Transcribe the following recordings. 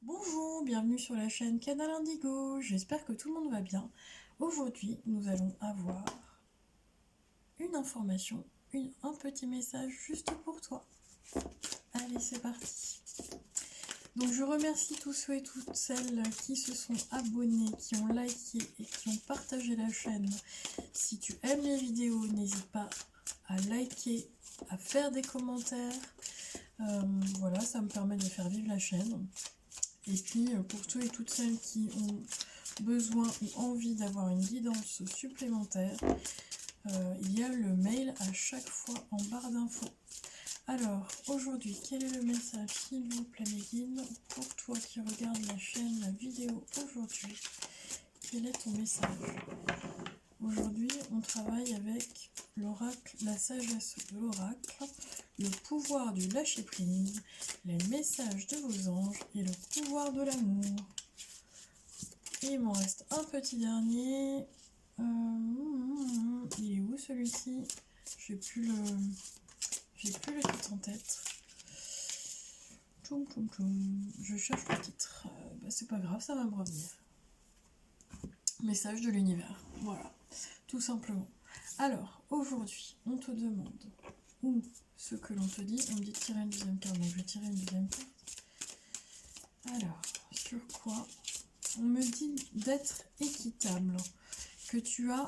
Bonjour, bienvenue sur la chaîne Canal Indigo, j'espère que tout le monde va bien. Aujourd'hui, nous allons avoir une information, un petit message juste pour toi. Allez, c'est parti. Donc je remercie tous ceux et toutes celles qui se sont abonnés, qui ont liké et qui ont partagé la chaîne. Si tu aimes les vidéos, n'hésite pas à liker, à faire des commentaires. Voilà, ça me permet de faire vivre la chaîne. Et puis, pour tous et toutes celles qui ont besoin ou envie d'avoir une guidance supplémentaire, il y a le mail à chaque fois en barre d'infos. Alors, aujourd'hui, quel est le message, s'il vous plaît, mes guides, pour toi qui regardes la chaîne, la vidéo aujourd'hui? Quel est ton message? Aujourd'hui, on travaille avec l'oracle, la sagesse de l'oracle, le pouvoir du lâcher-prise, les messages de vos anges et le pouvoir de l'amour. Et il m'en reste un petit dernier. Il est où celui-ci? J'ai plus le titre en tête. Je cherche le titre. C'est pas grave, ça va me revenir. Message de l'univers. Voilà, tout simplement. Alors, aujourd'hui, on te demande ou ce que l'on te dit. On me dit de tirer une deuxième carte, donc je vais tirer une deuxième carte. Alors, sur quoi? On me dit d'être équitable, que tu as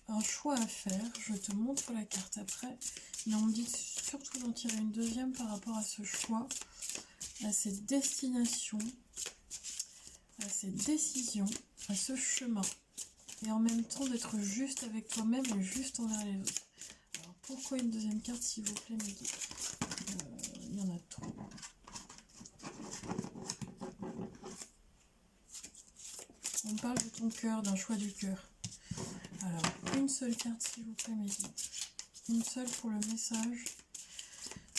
un choix à faire. Je te montre la carte après, mais on me dit surtout d'en tirer une deuxième par rapport à ce choix, à cette destination, à cette décision, à ce chemin, et en même temps d'être juste avec toi-même et juste envers les autres. Alors pourquoi une deuxième carte, s'il vous plaît, mes guides? Il y en a trop. On parle de ton cœur, d'un choix du cœur. Alors, une seule carte, s'il vous plaît, mes guides. Une seule pour le message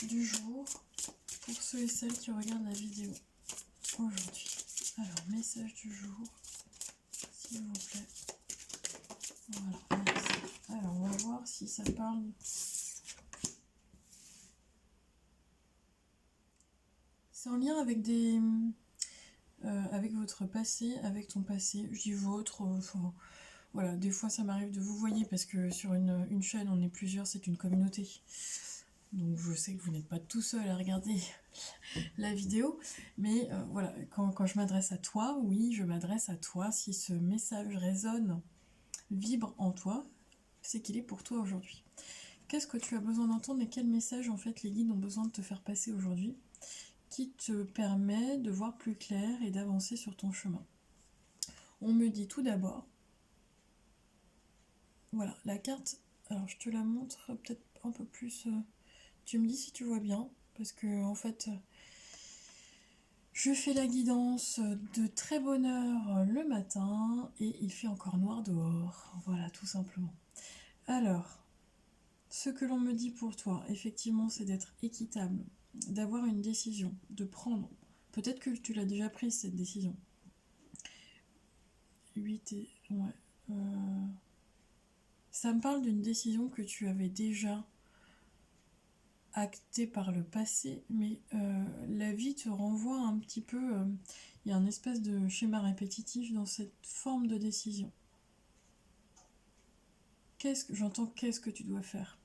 du jour, pour ceux et celles qui regardent la vidéo aujourd'hui. Alors, message du jour, s'il vous plaît. Voilà, merci. Alors, on va voir si ça parle. C'est en lien avec avec votre passé, avec ton passé. Je dis votre, voilà, des fois ça m'arrive de vous voyez parce que sur une chaîne, on est plusieurs, c'est une communauté. Donc je sais que vous n'êtes pas tout seul à regarder la vidéo, mais voilà, quand je m'adresse à toi, oui, je m'adresse à toi. Si ce message résonne, vibre en toi, c'est qu'il est pour toi aujourd'hui. Qu'est-ce que tu as besoin d'entendre et quel message en fait les guides ont besoin de te faire passer aujourd'hui qui te permet de voir plus clair et d'avancer sur ton chemin? On me dit tout d'abord, voilà, la carte, alors je te la montre peut-être un peu plus, tu me dis si tu vois bien, parce que en fait, je fais la guidance de très bonne heure le matin et il fait encore noir dehors, voilà, tout simplement. Alors, ce que l'on me dit pour toi, effectivement, c'est d'être équitable, d'avoir une décision, de prendre, peut-être que tu l'as déjà prise cette décision. 8 et... ouais. Ça me parle d'une décision que tu avais déjà actée par le passé, mais la vie te renvoie un petit peu... il y a un espèce de schéma répétitif dans cette forme de décision. J'entends qu'est-ce que tu dois faire?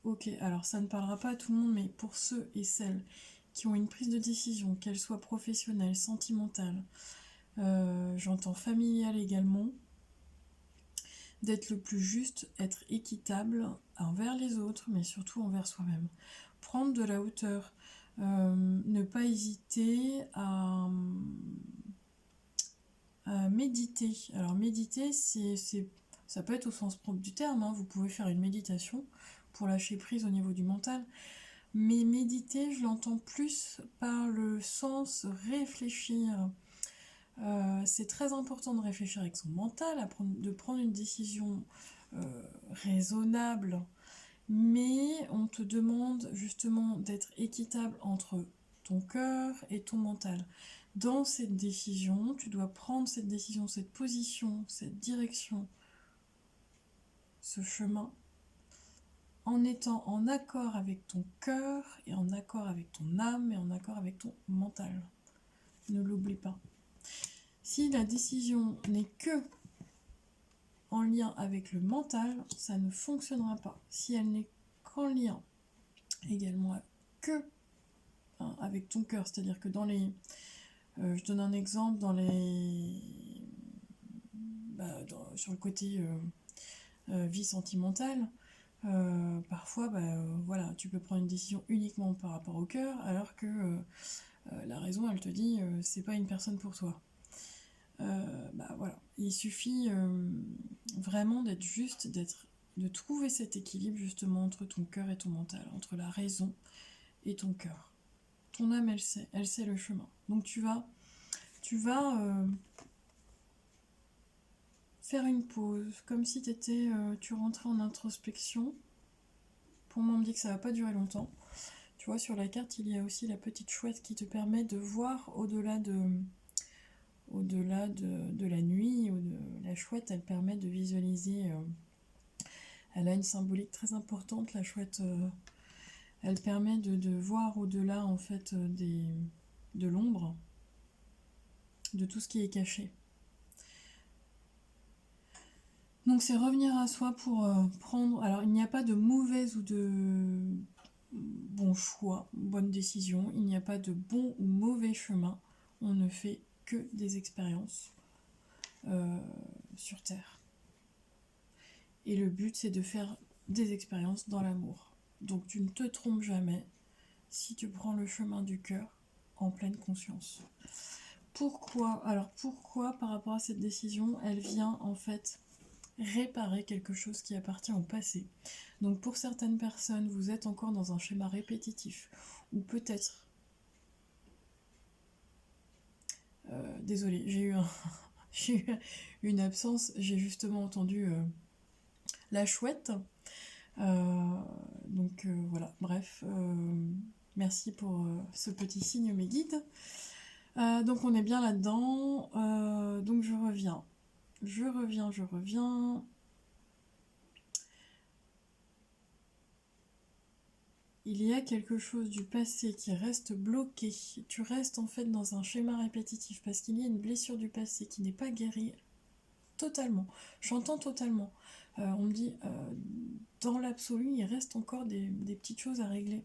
Ok, alors ça ne parlera pas à tout le monde, mais pour ceux et celles qui ont une prise de décision, qu'elle soit professionnelle, sentimentale, j'entends familiale également, d'être le plus juste, être équitable envers les autres, mais surtout envers soi-même. Prendre de la hauteur, ne pas hésiter à méditer. Alors méditer, ça peut être au sens propre du terme, hein. Vous pouvez faire une méditation pour lâcher prise au niveau du mental, mais méditer, je l'entends plus par le sens réfléchir. C'est très important de réfléchir avec son mental, de prendre une décision raisonnable, mais on te demande justement d'être équitable entre ton cœur et ton mental. Dans cette décision, tu dois prendre cette décision, cette position, cette direction, ce chemin, en étant en accord avec ton cœur et en accord avec ton âme et en accord avec ton mental. Ne l'oublie pas. Si la décision n'est que en lien avec le mental, ça ne fonctionnera pas. Si elle n'est qu'en lien également que avec ton cœur, c'est-à-dire que dans les... je donne un exemple, dans les... sur le côté vie sentimentale, parfois, voilà, tu peux prendre une décision uniquement par rapport au cœur, alors que la raison, elle te dit, c'est pas une personne pour toi. Voilà, il suffit vraiment d'être juste, de trouver cet équilibre justement entre ton cœur et ton mental, entre la raison et ton cœur. Ton âme, elle sait le chemin. Donc tu vas faire une pause, comme si tu rentrais en introspection. Pour moi, on me dit que ça va pas durer longtemps. Tu vois, sur la carte, il y a aussi la petite chouette qui te permet de voir au-delà de la nuit, ou de la chouette, elle permet de visualiser. Elle a une symbolique très importante, la chouette. Elle permet de voir au-delà en fait de l'ombre, de tout ce qui est caché. Donc c'est revenir à soi pour prendre... Alors il n'y a pas de mauvaise ou de bon choix, bonne décision, il n'y a pas de bon ou mauvais chemin, on ne fait que des expériences sur Terre. Et le but c'est de faire des expériences dans l'amour. Donc tu ne te trompes jamais si tu prends le chemin du cœur en pleine conscience. Pourquoi par rapport à cette décision, elle vient en fait réparer quelque chose qui appartient au passé. Donc pour certaines personnes, vous êtes encore dans un schéma répétitif, ou peut-être... désolée, j'ai eu une absence, j'ai justement entendu la chouette. Voilà, bref, merci pour ce petit signe, mes guides. Donc on est bien là-dedans, donc je reviens. Il y a quelque chose du passé qui reste bloqué. Tu restes en fait dans un schéma répétitif parce qu'il y a une blessure du passé qui n'est pas guérie totalement. J'entends totalement. On me dit, dans l'absolu, il reste encore des petites choses à régler.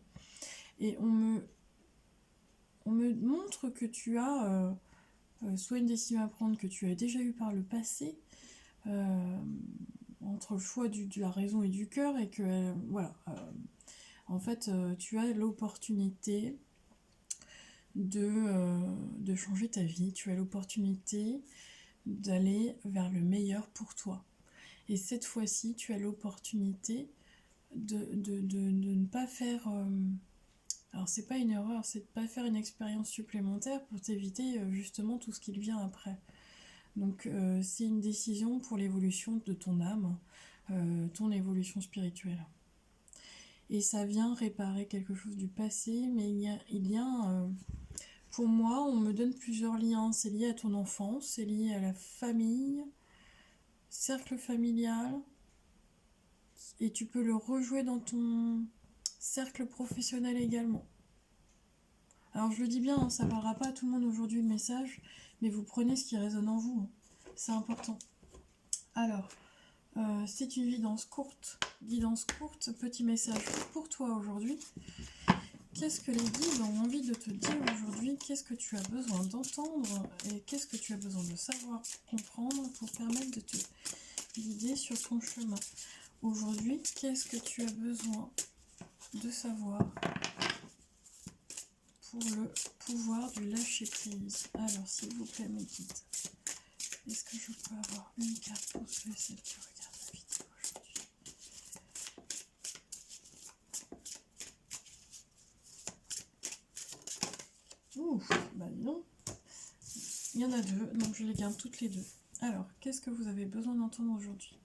Et on me montre que tu as soit une décision à prendre que tu as déjà eue par le passé, entre le choix de la raison et du cœur, et que voilà, en fait tu as l'opportunité de changer ta vie, tu as l'opportunité d'aller vers le meilleur pour toi, et cette fois-ci tu as l'opportunité de ne pas faire alors c'est pas une erreur, c'est de pas faire une expérience supplémentaire pour t'éviter justement tout ce qui vient après. Donc c'est une décision pour l'évolution de ton âme, ton évolution spirituelle. Et ça vient réparer quelque chose du passé, mais il y a pour moi, on me donne plusieurs liens. C'est lié à ton enfance, c'est lié à la famille, cercle familial, et tu peux le rejouer dans ton cercle professionnel également. Alors je le dis bien, hein, ça ne parlera pas à tout le monde aujourd'hui le message, mais vous prenez ce qui résonne en vous, hein. C'est important. Alors, c'est une guidance courte, petit message pour toi aujourd'hui. Qu'est-ce que les guides ont envie de te dire aujourd'hui? Qu'est-ce que tu as besoin d'entendre et qu'est-ce que tu as besoin de savoir, comprendre pour permettre de te guider sur ton chemin? Aujourd'hui, qu'est-ce que tu as besoin de savoir pour le pouvoir du lâcher-prise? Alors, s'il vous plaît, mes guides, est-ce que je peux avoir une carte pour ceux et celles qui regardent la vidéo aujourd'hui? Ouh, bah non. Il y en a deux, donc je les garde toutes les deux. Alors, qu'est-ce que vous avez besoin d'entendre aujourd'hui?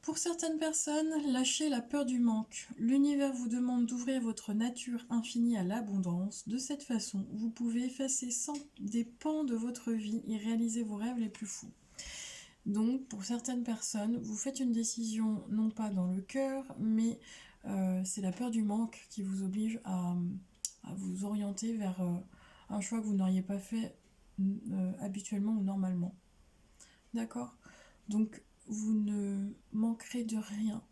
Pour certaines personnes, lâchez la peur du manque. L'univers vous demande d'ouvrir votre nature infinie à l'abondance. De cette façon, vous pouvez effacer des pans de votre vie et réaliser vos rêves les plus fous. Donc, pour certaines personnes, vous faites une décision non pas dans le cœur, mais c'est la peur du manque qui vous oblige à vous orienter vers un choix que vous n'auriez pas fait habituellement ou normalement. D'accord? Donc, vous ne manquerez de rien.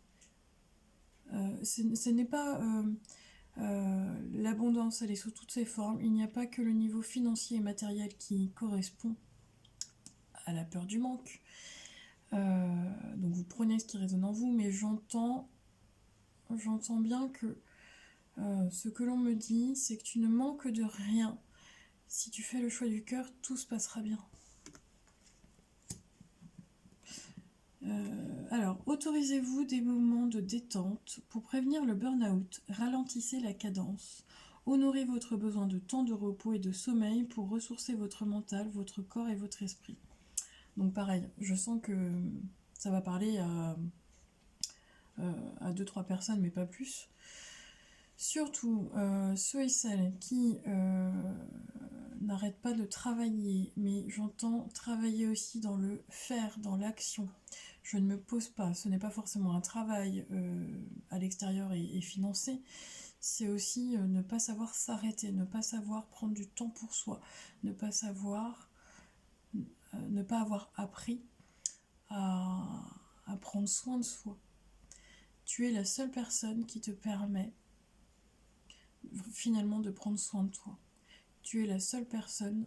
Ce n'est pas l'abondance, elle est sous toutes ses formes. Il n'y a pas que le niveau financier et matériel qui correspond à la peur du manque. Donc vous prenez ce qui résonne en vous, mais j'entends bien que ce que l'on me dit, c'est que tu ne manques de rien. Si tu fais le choix du cœur, tout se passera bien. Alors, autorisez-vous des moments de détente pour prévenir le burn-out, ralentissez la cadence, honorez votre besoin de temps de repos et de sommeil pour ressourcer votre mental, votre corps et votre esprit. Donc pareil, je sens que ça va parler à 2-3 personnes, mais pas plus. Surtout ceux et celles qui n'arrêtent pas de travailler, mais j'entends travailler aussi dans le faire, dans l'action. Je ne me pose pas, ce n'est pas forcément un travail à l'extérieur et financé, c'est aussi ne pas savoir s'arrêter, ne pas savoir prendre du temps pour soi, ne pas avoir appris à prendre soin de soi. Tu es la seule personne qui te permet finalement de prendre soin de toi. Tu es la seule personne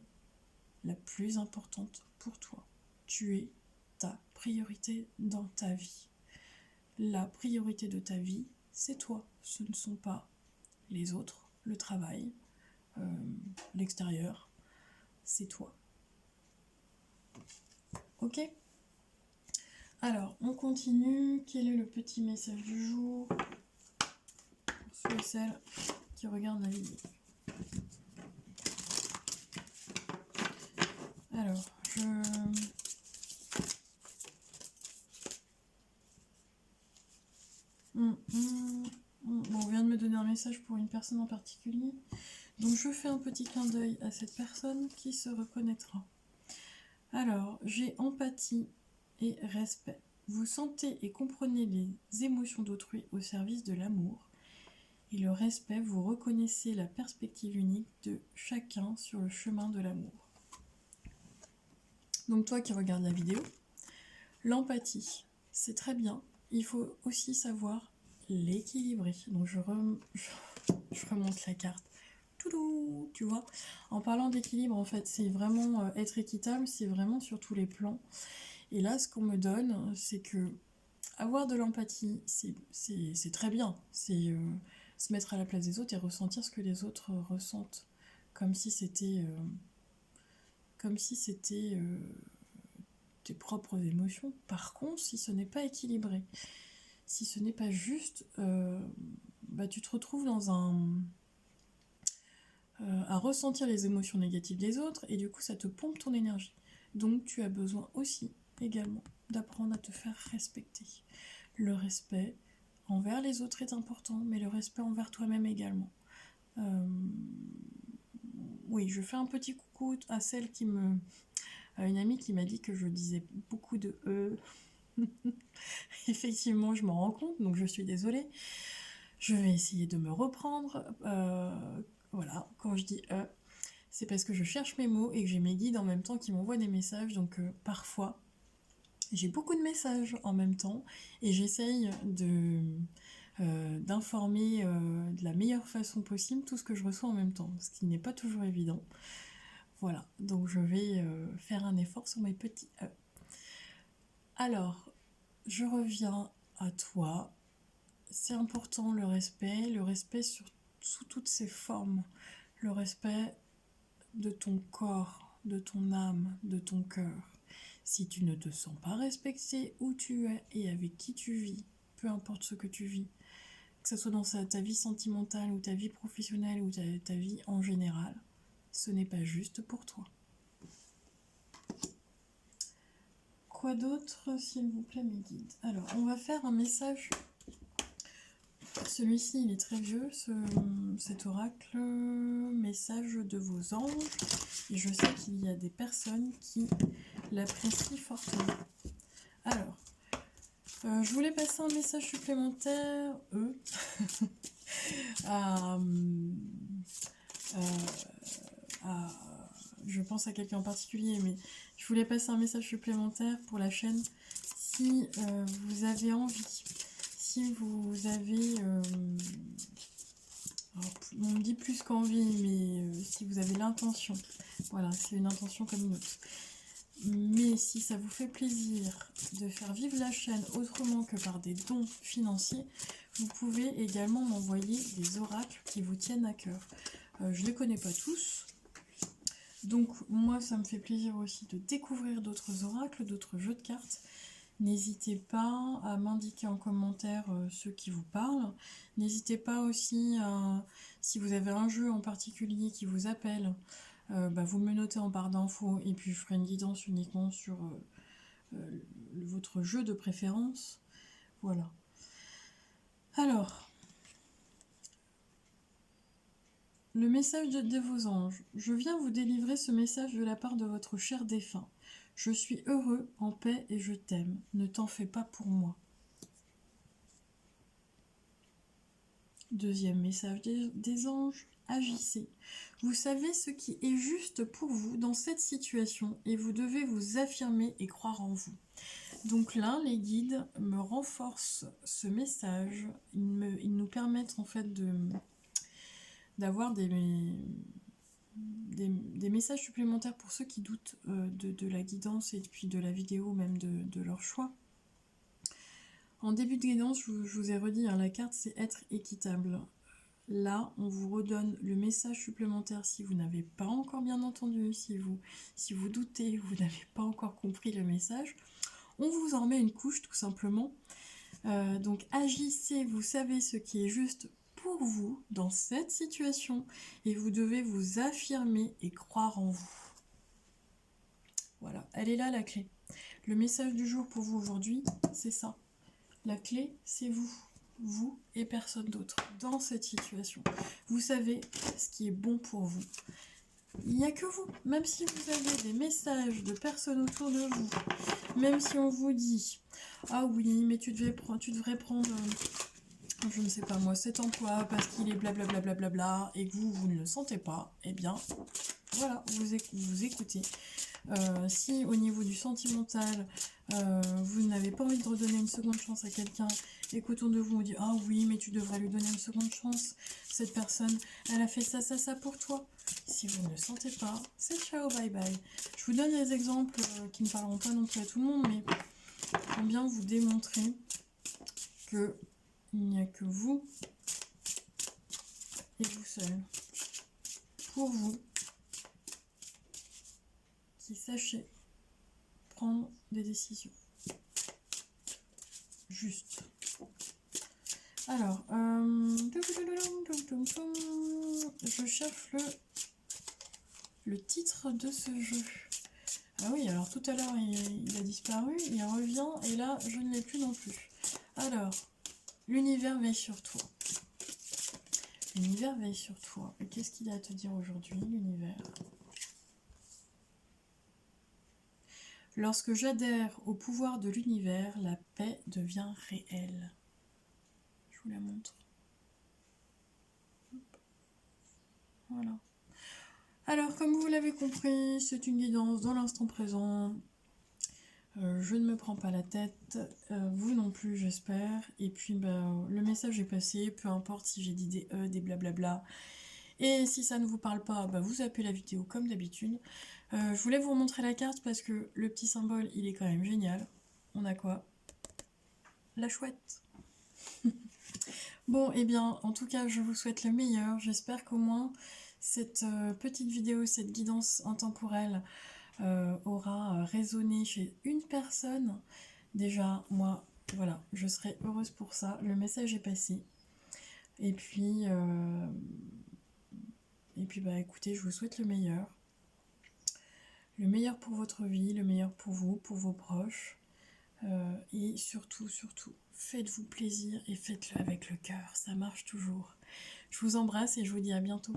la plus importante pour toi. Tu es ta priorité dans ta vie. La priorité de ta vie, c'est toi. Ce ne sont pas les autres, le travail, l'extérieur. C'est toi. Ok ? Alors, on continue. Quel est le petit message du jour pour ceux et celles qui regardent la vidéo? Alors, Bon, on vient de me donner un message pour une personne en particulier. Donc, je fais un petit clin d'œil à cette personne qui se reconnaîtra. Alors, j'ai empathie et respect. Vous sentez et comprenez les émotions d'autrui au service de l'amour. Et le respect, vous reconnaissez la perspective unique de chacun sur le chemin de l'amour. Donc toi qui regardes la vidéo, l'empathie, c'est très bien. Il faut aussi savoir l'équilibrer. Donc je remonte la carte. Toudou, tu vois. En parlant d'équilibre, en fait, c'est vraiment être équitable, c'est vraiment sur tous les plans. Et là, ce qu'on me donne, c'est que avoir de l'empathie, c'est très bien. C'est se mettre à la place des autres et ressentir ce que les autres ressentent. Comme si c'était tes propres émotions. Par contre, si ce n'est pas équilibré, si ce n'est pas juste, tu te retrouves dans à ressentir les émotions négatives des autres et du coup ça te pompe ton énergie. Donc tu as besoin aussi également d'apprendre à te faire respecter. Le respect envers les autres est important, mais le respect envers toi-même également. Oui, je fais un petit coucou à celle à une amie qui m'a dit que je disais beaucoup de Effectivement, je m'en rends compte, donc je suis désolée. Je vais essayer de me reprendre. Voilà, quand je dis c'est parce que je cherche mes mots et que j'ai mes guides en même temps qui m'envoient des messages. Donc parfois, j'ai beaucoup de messages en même temps et j'essaye d'informer de la meilleure façon possible tout ce que je reçois en même temps, ce qui n'est pas toujours évident. Voilà, donc je vais faire un effort sur mes petits E. Alors, je reviens à toi. C'est important le respect sous toutes ses formes. Le respect de ton corps, de ton âme, de ton cœur. Si tu ne te sens pas respecté où tu es et avec qui tu vis, peu importe ce que tu vis, que ce soit dans ta vie sentimentale ou ta vie professionnelle ou ta vie en général, ce n'est pas juste pour toi. Quoi d'autre, s'il vous plaît, mes guides? Alors, on va faire un message. Celui-ci, il est très vieux, cet oracle, message de vos anges. Et je sais qu'il y a des personnes qui l'apprécient fortement. Alors, je voulais passer un message supplémentaire, à je pense à quelqu'un en particulier, mais je voulais passer un message supplémentaire pour la chaîne. Si vous avez envie, si vous avez... alors, on me dit plus qu'envie, mais si vous avez l'intention, voilà, c'est une intention comme une autre. Mais si ça vous fait plaisir de faire vivre la chaîne autrement que par des dons financiers, vous pouvez également m'envoyer des oracles qui vous tiennent à cœur. Je ne les connais pas tous, donc moi ça me fait plaisir aussi de découvrir d'autres oracles, d'autres jeux de cartes. N'hésitez pas à m'indiquer en commentaire ceux qui vous parlent. N'hésitez pas aussi, si vous avez un jeu en particulier qui vous appelle, vous me notez en barre d'infos et puis je ferai une guidance uniquement sur votre jeu de préférence. Voilà. Alors, le message de vos anges. Je viens vous délivrer ce message de la part de votre cher défunt. Je suis heureux, en paix et je t'aime. Ne t'en fais pas pour moi. Deuxième message des anges. Agissez. Vous savez ce qui est juste pour vous dans cette situation et vous devez vous affirmer et croire en vous. Donc là, les guides me renforcent ce message. Ils nous permettent en fait d'avoir des messages supplémentaires pour ceux qui doutent de la guidance et puis de la vidéo, même de leur choix. En début de guidance, je vous ai redit, la carte c'est être équitable. Là, on vous redonne le message supplémentaire si vous n'avez pas encore bien entendu, si vous doutez, vous n'avez pas encore compris le message. On vous en remet une couche tout simplement. Donc agissez, vous savez ce qui est juste pour vous dans cette situation et vous devez vous affirmer et croire en vous. Voilà, elle est là la clé. Le message du jour pour vous aujourd'hui, c'est ça. La clé, c'est vous et personne d'autre dans cette situation. Vous savez ce qui est bon pour vous. Il n'y a que vous. Même si vous avez des messages de personnes autour de vous, même si on vous dit « Ah oui, mais tu devrais prendre, je ne sais pas moi, cet emploi parce qu'il est blablabla, bla, et que vous ne le sentez pas, eh bien, voilà, vous écoutez. Si au niveau du sentimental, vous n'avez pas envie de redonner une seconde chance à quelqu'un et qu'autour de vous on dit « Ah oui, mais tu devrais lui donner une seconde chance, cette personne, elle a fait ça, ça, ça pour toi ». Si vous ne le sentez pas, c'est ciao, bye bye. Je vous donne des exemples qui ne parleront pas non plus à tout le monde, mais pour bien vous démontrer que il n'y a que vous et vous seul, pour vous, qui sachez prendre des décisions. Juste. Alors, je cherche le titre de ce jeu. Ah oui, alors tout à l'heure il a disparu, il revient et là je ne l'ai plus non plus. Alors, l'univers veille sur toi. L'univers veille sur toi. Et qu'est-ce qu'il a à te dire aujourd'hui, l'univers ? Lorsque j'adhère au pouvoir de l'univers, la paix devient réelle. Je vous la montre. Voilà. Alors, comme vous l'avez compris, c'est une guidance dans l'instant présent. Je ne me prends pas la tête, vous non plus j'espère. Et puis le message est passé, peu importe si j'ai dit des blablabla. Et si ça ne vous parle pas, vous zappez la vidéo comme d'habitude. Je voulais vous montrer la carte parce que le petit symbole il est quand même génial. On a quoi? La chouette. Bon, et bien en tout cas je vous souhaite le meilleur. J'espère qu'au moins cette petite vidéo, cette guidance intemporelle aura résonné chez une personne. Déjà, moi, voilà, je serais heureuse pour ça. Le message est passé. Et puis écoutez, je vous souhaite le meilleur. Le meilleur pour votre vie, le meilleur pour vous, pour vos proches. Et surtout, faites-vous plaisir et faites-le avec le cœur. Ça marche toujours. Je vous embrasse et je vous dis à bientôt.